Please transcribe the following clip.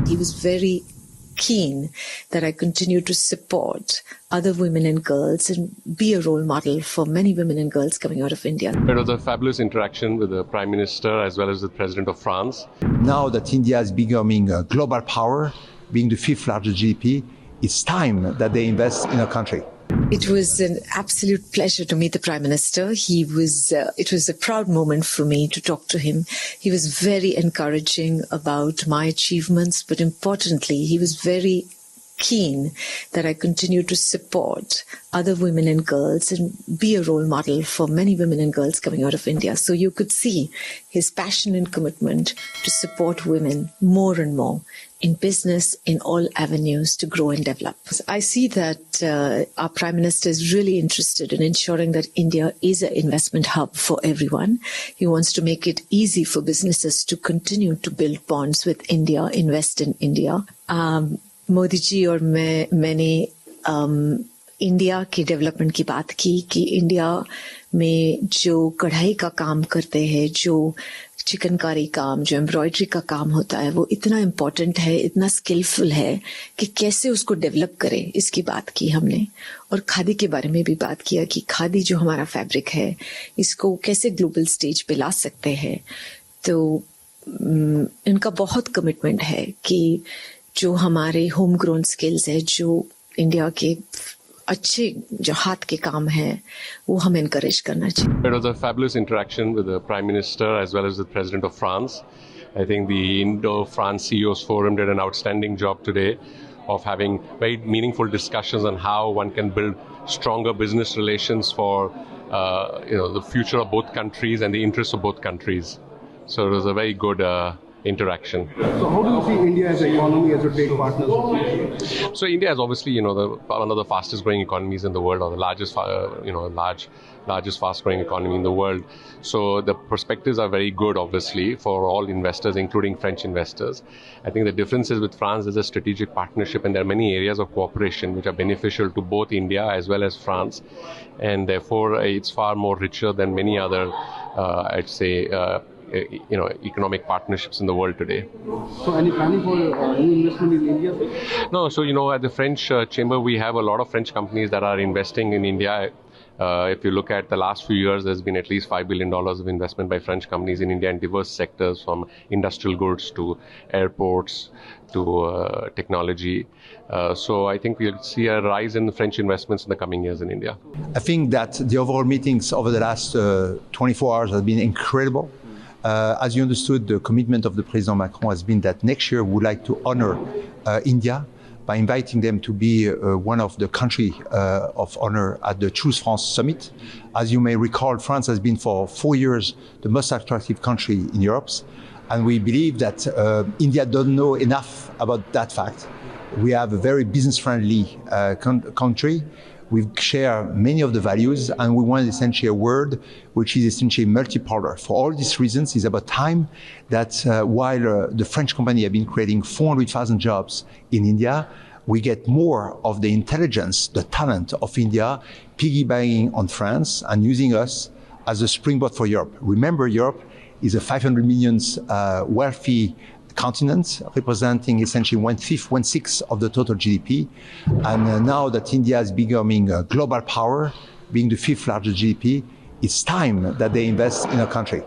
He was very keen that I continue to support other women and girls and be a role model for many women and girls coming out of India. It was a fabulous interaction with the Prime Minister as well as the President of France. Now that India is becoming a global power, being the fifth largest GDP, it's time that they invest in our country. It was an absolute pleasure to meet the Prime Minister. It was a proud moment for me to talk to him. He was very encouraging about my achievements, but importantly, he was very keen that I continue to support other women and girls and be a role model for many women and girls coming out of India. So you could see his passion and commitment to support women more and more in business, in all avenues to grow and develop. I see that our Prime Minister is really interested in ensuring that India is an investment hub for everyone. He wants to make it easy for businesses to continue to build bonds with India, invest in India. Modi ji और मैंने India की development की बात की कि India में जो कढ़ाई का काम करते हैं, जो चिकनकारी काम, जो एम्ब्रॉयडरी का काम होता है, वो इतना इम्पोर्टेंट है, इतना स्किलफुल है कि कैसे उसको डेवलप करें, इसकी बात की हमने. और खादी के बारे में भी बात किया कि खादी जो हमारा फैब्रिक है, इसको कैसे ग्लोबल स्टेज पे ला सकते हैं. तो इनका बहुत कमिटमेंट है कि जो हमारे होम ग्रोन स्किल्स है, जो इंडिया के अच्छे जो हाथ के काम है, वो हम encourage करना चाहिए. It was a fabulous interaction with the Prime Minister as well as the President of France. I think the Indo-France CEOs Forum did an outstanding job today of having very meaningful discussions on how one can build stronger business relations for the future of both countries and the interests of both countries. So it was a very good interaction. So how do you see India as an economy, as a trade partner? So India is obviously, one of the fastest growing economies in the world, or the largest, largest fast growing economy in the world. So the perspectives are very good, obviously, for all investors, including French investors. I think the difference is with France is a strategic partnership, and there are many areas of cooperation which are beneficial to both India as well as France. And therefore, it's far more richer than many other, economic partnerships in the world today. So any planning for new investment in India? No, so at the French Chamber we have a lot of French companies that are investing in India. If you look at the last few years, there's been at least $5 billion of investment by French companies in India in diverse sectors, from industrial goods to airports to technology. So I think we'll see a rise in French investments in the coming years in India. I think that the overall meetings over the last 24 hours have been incredible. As you understood, the commitment of the President Macron has been that next year we would like to honor India by inviting them to be one of the country of honor at the Choose France Summit. As you may recall, France has been for 4 years the most attractive country in Europe. And we believe that India doesn't know enough about that fact. We have a very business-friendly country. We share many of the values, and we want essentially a world which is essentially multipolar. For all these reasons, it's about time that while the French company have been creating 400,000 jobs in India, we get more of the intelligence, the talent of India, piggybacking on France and using us as a springboard for Europe. Remember, Europe is a 500 million wealthy continent, representing essentially 1/5, 1/6 of the total GDP. And now that India is becoming a global power, being the 5th largest GDP, it's time that they invest in our country.